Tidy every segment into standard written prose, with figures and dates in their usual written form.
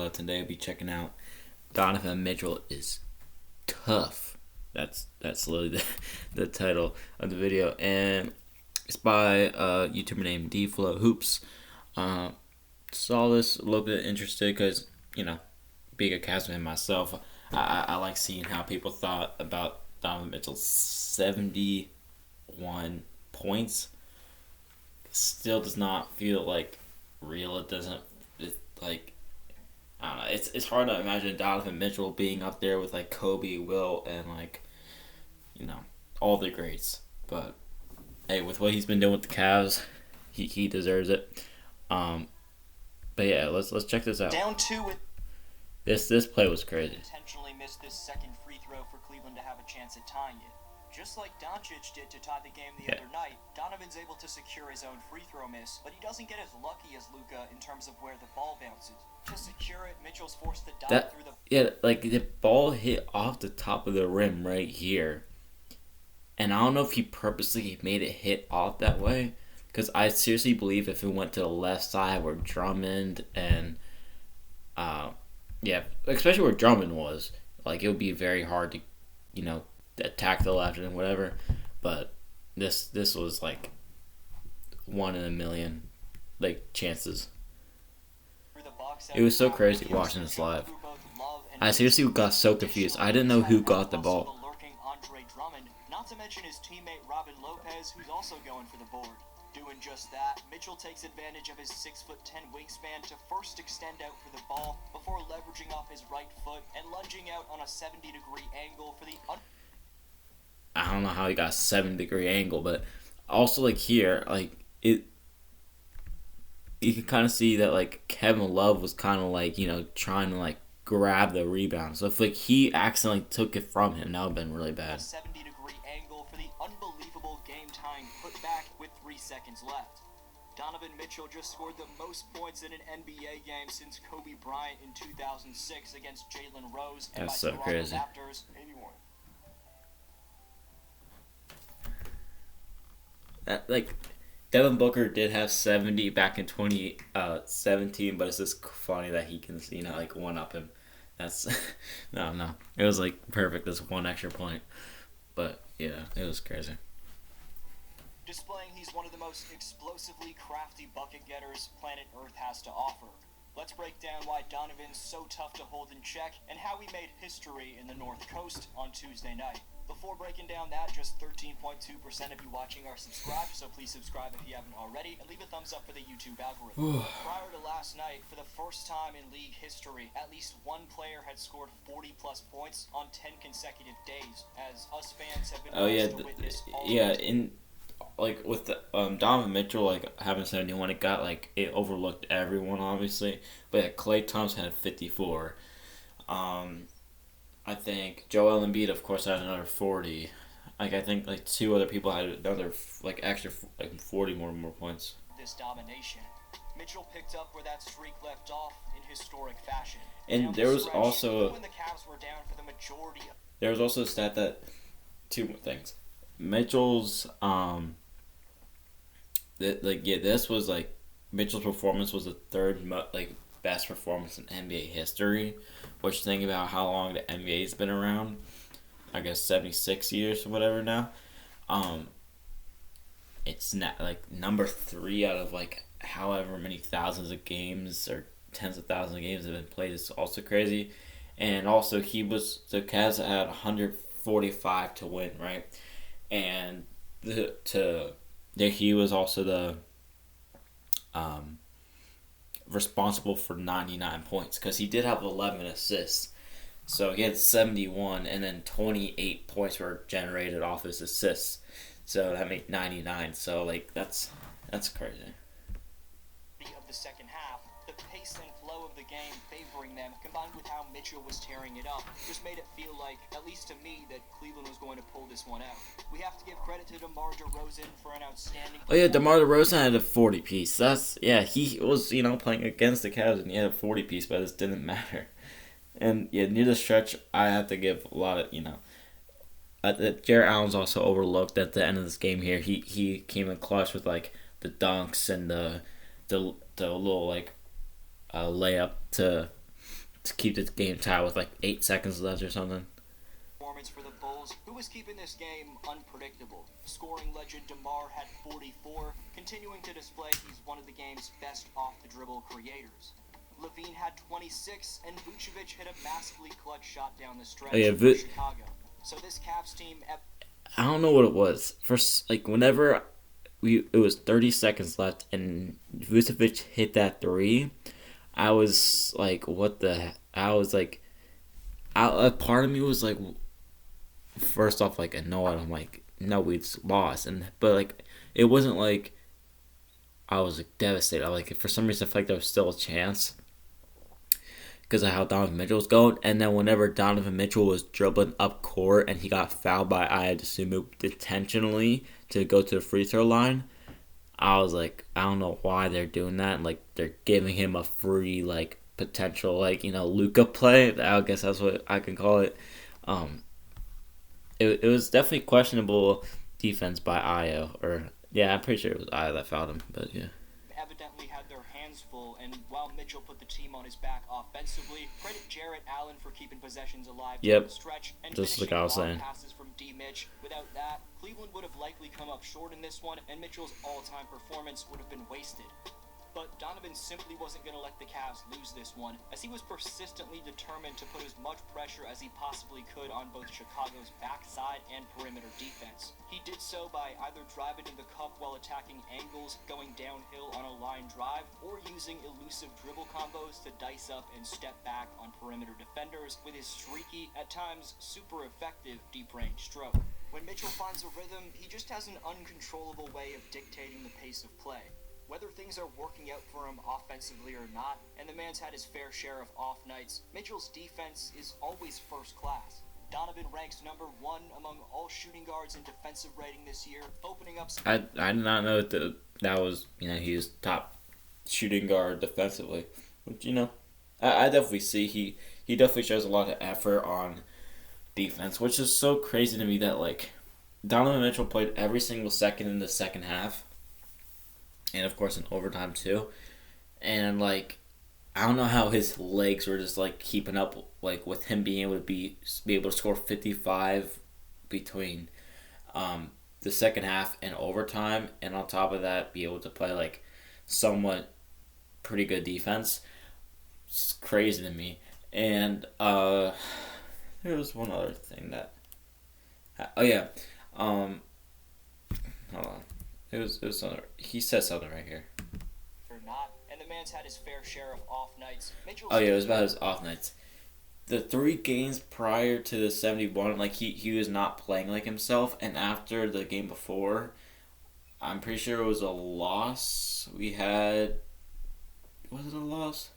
today I'll be checking out Donovan Mitchell is tough. That's literally the title of the video, and it's by a YouTuber named DFlow Hoops. Saw this a little bit interested because being a Cavs fan myself, I like seeing how people thought about Donovan Mitchell's 71 points. Still does not feel like real. It doesn't. It's like, I don't know. It's hard to imagine Donovan Mitchell being up there with like Kobe, Will, and all the greats. But hey, with what he's been doing with the Cavs, he deserves it. But yeah, let's check this out. Down two with This play was crazy. intentionally missed this second free throw for Cleveland to have a chance at tying it. Just like Doncic did to tie the game the other night, Donovan's able to secure his own free throw miss, but he doesn't get as lucky as Luka in terms of where the ball bounces. To secure it, Mitchell's forced to dive through the... Yeah, like the ball hit off the top of the rim right here. And I don't know if he purposely made it hit off that way, because I seriously believe if it went to the left side where Drummond and... especially where Drummond was, like, it would be very hard to, attack the left and whatever. But this was like 1 in a million, like, chances. It was so crazy watching this live. I seriously got so confused. I didn't know who got the ball. Not to mention his teammate Robin Lopez, who's also going for the board. Doing just that, Mitchell takes advantage of his 6'10" wingspan to first extend out for the ball before leveraging off his right foot and lunging out on a 70-degree angle for the... I don't know how he got a 70-degree angle, but also, like, here, like, you can kind of see that, like, Kevin Love was kind of, like, trying to, like, grab the rebound. So if, like, he accidentally took it from him, that would have been really bad. 70-degree angle for the unbelievable game-tying putback with 3 seconds left. Donovan Mitchell just scored the most points in an NBA game since Kobe Bryant in 2006 against Jalen Rose and That's by so Toronto crazy. Raptors 81. Devin Booker did have 70 back in 2017, but it's just funny that he can, like, one-up him. That's, no. It was, like, perfect, this one extra point. But, yeah, it was crazy. Displaying he's one of the most explosively crafty bucket getters planet Earth has to offer. Let's break down why Donovan's so tough to hold in check and how he made history in the North Coast on Tuesday night. Before breaking down that, just 13.2% of you watching are subscribed, so please subscribe if you haven't already, and leave a thumbs up for the YouTube algorithm. Prior to last night, for the first time in league history, at least one player had scored 40-plus points on 10 consecutive days, as us fans have been forced to witness all with the, Donovan Mitchell, like, having 71, it overlooked everyone, obviously. But yeah, Klay Thompson had 54. I think Joel Embiid, of course, had another 40. I think, like, 2 other people had another, extra, 40 more points. This domination. Mitchell picked up where that streak left off in historic fashion. And there was also... when the Cavs were down for the majority of... There was also a stat that... 2 more things. Mitchell's, this was, like... Mitchell's performance was the third, best performance in NBA history, which, think about how long the NBA's been around, I guess 76 years or whatever now. It's not, like, number 3 out of, like, however many thousands of games or tens of thousands of games have been played. Is also crazy. And also, the Cavs had 145 to win, right? And he was also the responsible for 99 points, because he did have 11 assists. So he had 71, and then 28 points were generated off his assists. So that made 99. So, like, that's crazy. Of the second half, the pace and flow of the game favoring them, combined with how Mitchell was tearing it up, just made it feel like, at least to me, that Cleveland was going to pull this one out. We have to give credit to DeMar DeRozan for an outstanding... Oh yeah, DeMar DeRozan had a 40-piece. He was, playing against the Cavs, and he had a 40-piece, but it didn't matter. And, yeah, near the stretch, I have to give a lot of, Jarrett Allen's also overlooked at the end of this game here. He came in clutch with, like, the dunks and the little, like, layup to to keep the game tied with like 8 seconds left or something. Performance for the Bulls, who was keeping this game unpredictable. Scoring legend DeMar had 44, continuing to display he's one of the game's best off-the-dribble creators. Levine had 26, and Vucevic hit a massively clutch shot down the stretch for Chicago. So this Cavs team... I don't know what it was. First, like, whenever it was 30 seconds left and Vucevic hit that 3, I was like, what the... I was like... a part of me was like... First off, like, annoyed. I'm like, no, we lost. But, like, it wasn't like... I was, like, devastated. Like, for some reason, I felt like there was still a chance. Because of how Donovan Mitchell was going. And then whenever Donovan Mitchell was dribbling up court and he got fouled by Aya DeSumo intentionally to go to the free throw line, I was like, I don't know why they're doing that. And, like, they're giving him a free, like, potential, like, you know, Luka play. I guess that's what I can call it. It was definitely questionable defense by Aya. Or, yeah, I'm pretty sure it was Aya that fouled him. But, yeah. Evidently had their hands full, and while Mitchell put the team on his back offensively, credit Jarrett Allen for keeping possessions alive down the stretch and just like I was saying. Passes from Dmitch. Without that, Cleveland would have likely come up short in this one, and Mitchell's all-time performance would have been wasted. But Donovan simply wasn't going to let the Cavs lose this one, as he was persistently determined to put as much pressure as he possibly could on both Chicago's backside and perimeter defense. He did so by either driving to the cup while attacking angles, going downhill on a line drive, or using elusive dribble combos to dice up and step back on perimeter defenders with his streaky, at times super effective, deep-range stroke. When Mitchell finds a rhythm, he just has an uncontrollable way of dictating the pace of play. Whether things are working out for him offensively or not, and the man's had his fair share of off nights, Mitchell's defense is always first class. Donovan ranks number 1 among all shooting guards in defensive rating this year, opening up... I did not know that was, you know, he was top shooting guard defensively. Which, you know, I definitely see he definitely shows a lot of effort on defense, which is so crazy to me that, like, Donovan Mitchell played every single second in the second half. And, of course, in overtime, too. And, like, I don't know how his legs were just, like, keeping up, like, with him being able to be able to score 55 between the second half and overtime. And on top of that, be able to play, like, somewhat pretty good defense. It's crazy to me. And there was one other thing that... Oh, yeah. Hold on. It was something. He said something right here. Or not, and the man's had his fair share of off nights. Oh yeah, it was about his off nights. The 3 games prior to the 71, like he was not playing like himself, and after the game before, I'm pretty sure it was a loss. We had, was it a loss?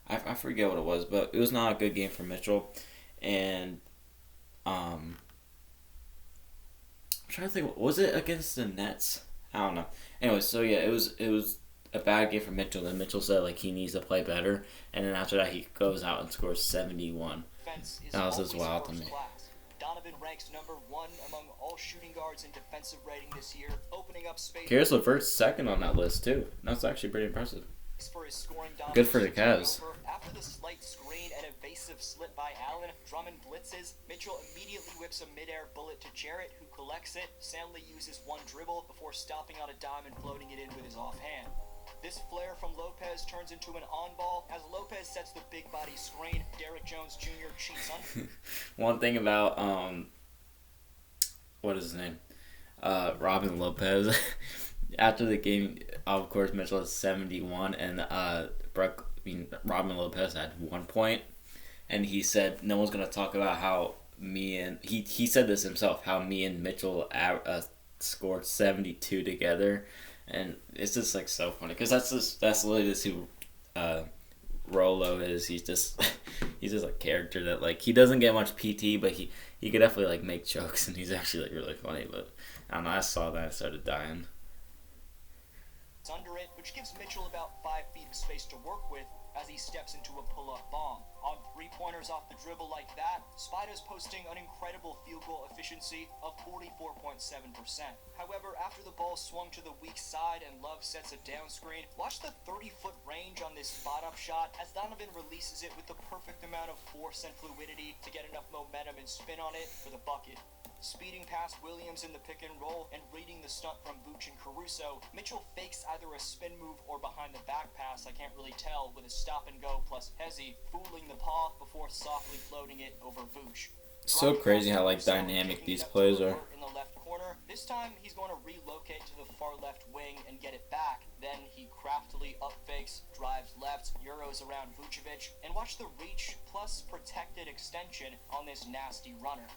I forget what it was, but it was not a good game for Mitchell, and I'm trying to think. Was it against the Nets? I don't know. Anyway, so yeah, it was a bad game for Mitchell. Then Mitchell said like he needs to play better, and then after that he goes out and scores 71. That was just wild to me. Donovan ranks number 1 among all shooting guards in defensive rating this year, opening up space. Karis LeVert's second on that list too. That's actually pretty impressive. Good for the Cavs. After the slight screen and evasive slip by Allen, Drummond blitzes. Mitchell immediately whips a midair bullet to Jarrett, who collects it. Soundly uses one dribble before stopping on a dime and floating it in with his offhand. This flare from Lopez turns into an on-ball as Lopez sets the big body screen. Derrick Jones Jr. cheats on. One thing about what is his name? Robin Lopez. After the game, of course, Mitchell had 71, and Robin Lopez had 1 point, and he said no one's gonna talk about how he said this himself, how me and Mitchell scored 72 together, and it's just like so funny because that's literally just who Rolo is. He's just a character that like he doesn't get much PT, but he could definitely like make jokes, and he's actually like really funny. But I don't know, I saw that and started dying. under it, which gives Mitchell about 5 feet of space to work with as he steps into a pull-up bomb. On three-pointers off the dribble like that, Spida's posting an incredible field goal efficiency of 44.7%. However, after the ball swung to the weak side and Love sets a down screen, watch the 30-foot range on this spot-up shot as Donovan releases it with the perfect amount of force and fluidity to get enough momentum and spin on it for the bucket. Speeding past Williams in the pick and roll and reading the stunt from Vooch and Caruso, Mitchell fakes either a spin move or behind the back pass, I can't really tell, with a stop and go plus Hezzy, fooling the paw before softly floating it over Vooch. So crazy how like dynamic these plays are. In the left corner. This time he's going to relocate to the far left wing and get it back. Then he craftily up fakes, drives left, euros around Vucevic, and watch the reach plus protected extension on this nasty runner.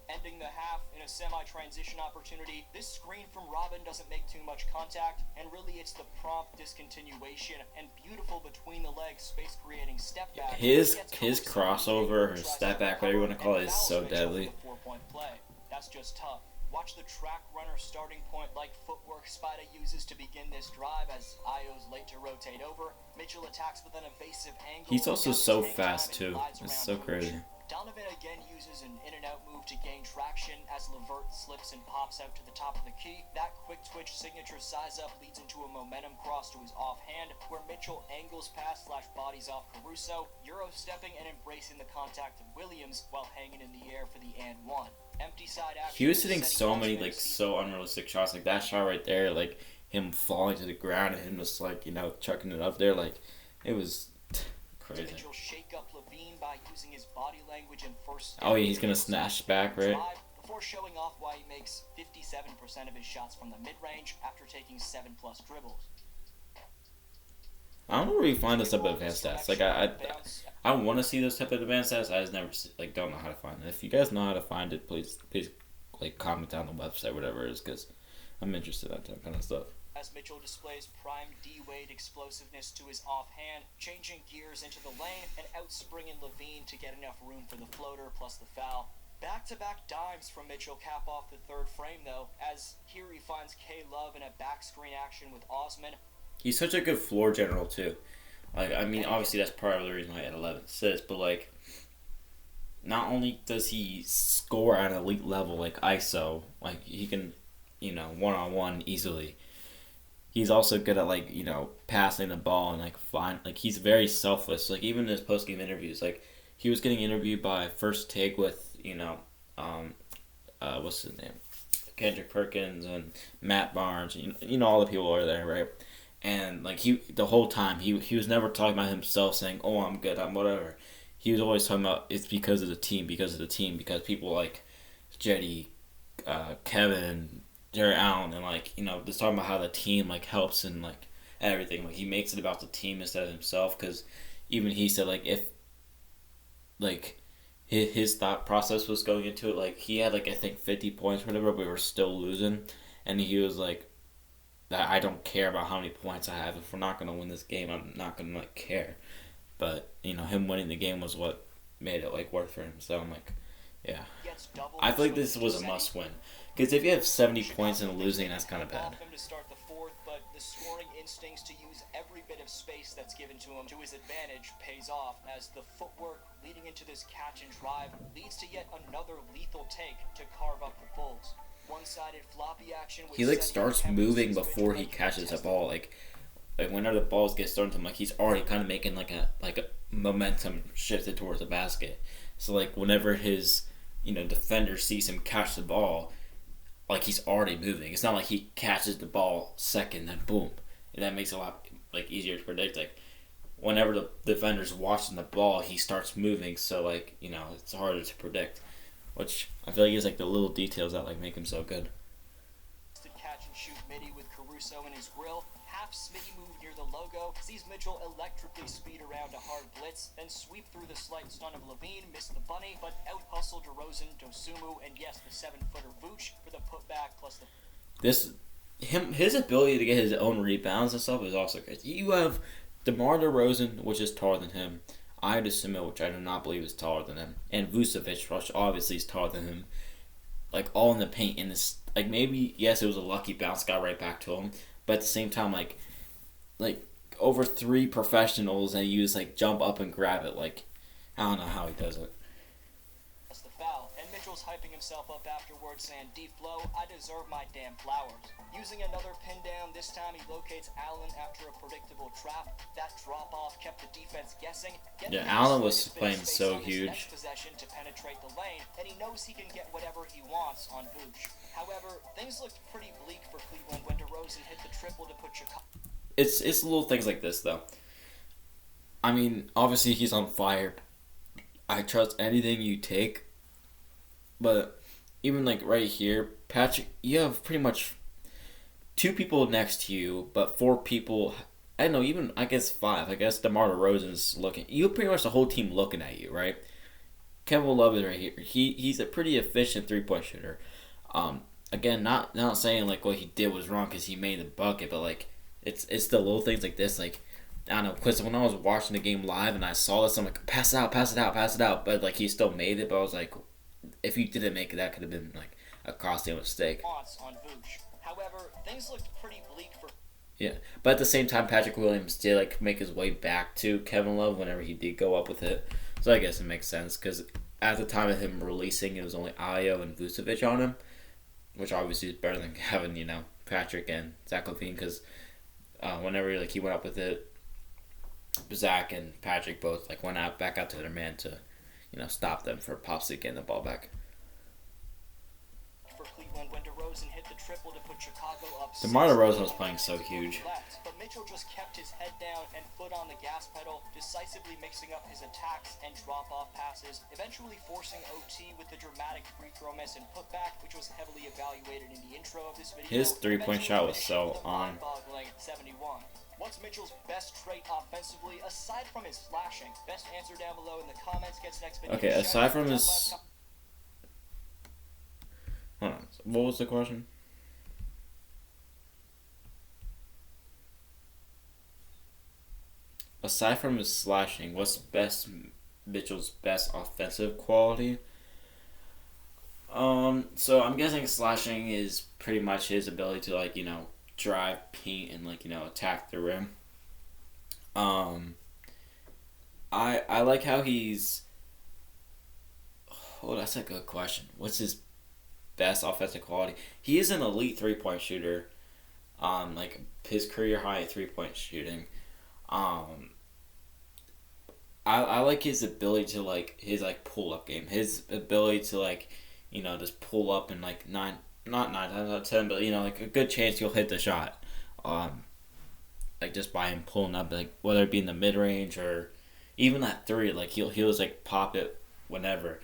Ending the half in a semi-transition opportunity, this screen from Robin doesn't make too much contact, and really it's the prompt discontinuation and beautiful between the legs space creating step back. His crossover or step back, whatever you want to call it, is so deadly. 4-point play. That's just tough. Watch the track runner starting point like footwork Spida uses to begin this drive as Io's late to rotate over. Mitchell attacks with an evasive angle. He's also so fast too. It's so crazy. Donovan again uses an in-and-out move to gain traction as Levert slips and pops out to the top of the key. That quick twitch signature size up leads into a momentum cross to his offhand, where Mitchell angles past / bodies off Caruso, Euro stepping and embracing the contact of Williams while hanging in the air for the and one. Empty side action. He was hitting so many like so unrealistic shots, like that shot right there, like him falling to the ground and him just like, you know, chucking it up there, like it was crazy. Mitchell shake up Levine by using his body language and first. Oh yeah, he's gonna snatch back, right? Before showing off why he makes 57% of his shots from the mid-range after taking 7+ dribbles. I don't know where you find this type of advanced stats. Like I want to see those type of advanced stats. I just never like don't know how to find it. If you guys know how to find it, please like comment down the website, whatever it is, because I'm interested in that kind of stuff. As Mitchell displays prime D-Wade explosiveness to his offhand, changing gears into the lane and outspringing Levine to get enough room for the floater plus the foul. Back-to-back dimes from Mitchell cap off the third frame though, as here he finds K-Love in a back screen action with Osman. He's such a good floor general too. Like I mean, obviously that's part of the reason why he had 11 assists, but like, not only does he score at an elite level like ISO, like he can, you know, one-on-one easily. He's also good at like, you know, passing the ball and like he's very selfless. Like even in his post game interviews, like he was getting interviewed by First Take with, you know, what's his name, Kendrick Perkins and Matt Barnes. You know all the people are there, right? And like the whole time he was never talking about himself saying, "Oh, I'm good, I'm whatever." He was always talking about it's because of the team, because people like Jetty, Kevin, Jared Allen, and like, you know, just talking about how the team like helps and like everything. Like he makes it about the team instead of himself, because even he said like if like his thought process was going into it, like he had like I think 50 points or whatever, but we were still losing, and he was like, that I don't care about how many points I have. If we're not gonna win this game, I'm not gonna like care. But you know, him winning the game was what made it like worth for him. So I'm like, yeah, I feel like this was a must win. Because if you have 70 points and losing, that's kind of bad. To start the fourth, but the scoring instincts to use every bit of space that's given to him to his advantage pays off, as the footwork leading into this catch and drive leads to yet another lethal take to carve up the Bulls. One-sided floppy action. He like starts moving before he catches the ball. Like whenever the balls get thrown to him, like he's already kind of making like a momentum shifted towards the basket. So like whenever his, you know, defender sees him catch the ball, like he's already moving. It's not like he catches the ball second, then boom. And that makes it a lot like easier to predict. Like whenever the defender's watching the ball, he starts moving. So like, you know, it's harder to predict. Which I feel like is like the little details that like make him so good. Catch and shoot midi with Caruso in his grill. Half smitty move near the logo. Sees Mitchell electrically speed around a hard blitz, then sweep through the slight stun of Levine, miss the bunny, but out hustle DeRozan, Dosumu, and yes, the 7-footer Vooch for the putback plus the. His ability to get his own rebounds and stuff is also crazy. You have DeMar DeRozan, which is taller than him. Ida Dosumu, which I do not believe is taller than him, and Vucevic, which obviously is taller than him. like all in the paint, and it's like maybe yes, it was a lucky bounce, got right back to him, but at the same time, like over three professionals, and you just like jump up and grab it. Like I don't know how he does it. That's the foul, and Mitchell's hyping himself up afterwards, saying, D-Flow, I deserve my damn flowers. Using another pin down, this time he locates Allen after a predictable trap. That drop-off kept the defense guessing. Yeah, Allen was playing so huge. Next possession to penetrate the lane, and he knows he can get whatever he wants on Vooch. However, things looked pretty bleak for Cleveland when DeRozan hit the triple to put Chicago. It's little things like this though. I mean, obviously he's on fire. I trust anything you take, but even like right here, Patrick, you have pretty much two people next to you, but four people. I don't know, even I guess five. I guess DeMar DeRozan's looking. You pretty much the whole team looking at you, right? Kevin Love is right here. He's a pretty efficient 3-point shooter. Again, not saying like what he did was wrong because he made the bucket, but like it's the little things like this. Like I don't know, because when I was watching the game live and I saw this, I'm like, pass it out, pass it out, pass it out. But like he still made it. But I was like, if you didn't make it, that could have been like a costly mistake. On Vooch. However, things looked pretty bleak for. Yeah, but at the same time, Patrick Williams did like make his way back to Kevin Love whenever he did go up with it. So I guess it makes sense because at the time of him releasing, it was only Ayo and Vucevic on him, which obviously is better than having Patrick and Zach LaVine because whenever like he went up with it, Zach and Patrick both like went back out to their man to stop them for possibly getting the ball back. For Cleveland when DeRozan hit the triple to put Chicago up. DeMar DeRozan was playing so huge. But Mitchell just kept his head down and foot on the gas pedal, decisively mixing up his attacks and drop-off passes, eventually forcing OT with the dramatic free throw miss and putback, which was heavily evaluated in the intro of this video. His three-point shot was so on. 71. What's Mitchell's best trait offensively, aside from his slashing? Best answer down below in the comments. Gets next video. Okay, aside from his... Hold on. What was the question? Aside from his slashing, what's Mitchell's best offensive quality? So I'm guessing slashing is pretty much his ability to drive, paint, and attack the rim. I like how he's. Oh, that's a good question. What's his best offensive quality? He is an elite 3-point shooter. Like his career high at 3-point shooting. I like his ability to his pull up game. His ability to just pull up and not 9 times out of 10, but a good chance he'll hit the shot. Just by him pulling up, whether it be in the mid range or even that 3, he'll just pop it whenever.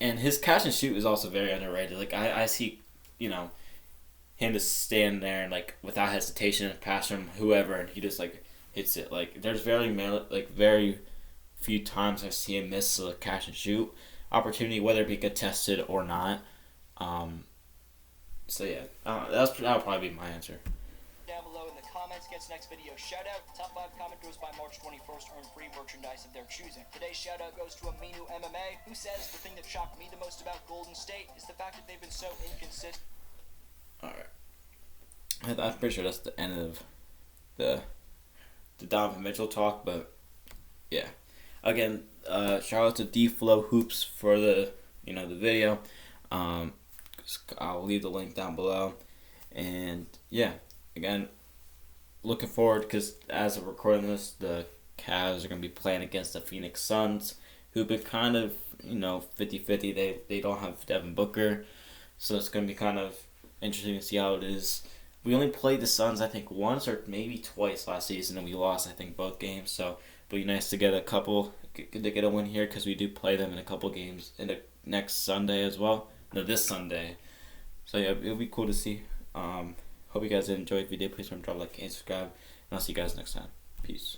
And his catch and shoot is also very underrated. I see, him to stand there and without hesitation pass from whoever, and he just hits it. There's very few times I see him miss a catch and shoot opportunity, whether it be contested or not. So yeah, that'll probably be my answer. Down below in the comments. Gets next video shout out. Top 5 commenters by March 21st earn free merchandise of their choosing. Today's shout out goes to Aminu MMA, who says the thing that shocked me the most about Golden State is the fact that they've been so inconsistent. Alright. I'm pretty sure that's the end of the Donovan Mitchell talk, but yeah. Again, shout out to D-Flow Hoops for the video. I'll leave the link down below. And yeah, again, looking forward because as of recording this, the Cavs are going to be playing against the Phoenix Suns, who've been kind of 50-50. They don't have Devin Booker, so it's going to be kind of interesting to see how it is. We only played the Suns, I think, once or maybe twice last season, and we lost, I think, both games. So it'll be nice to get a win here because we do play them in a couple games in the next Sunday as well. No, this Sunday. So yeah, it'll be cool to see. Hope you guys enjoyed the video. Please remember to drop a like and subscribe, and I'll see you guys next time. Peace.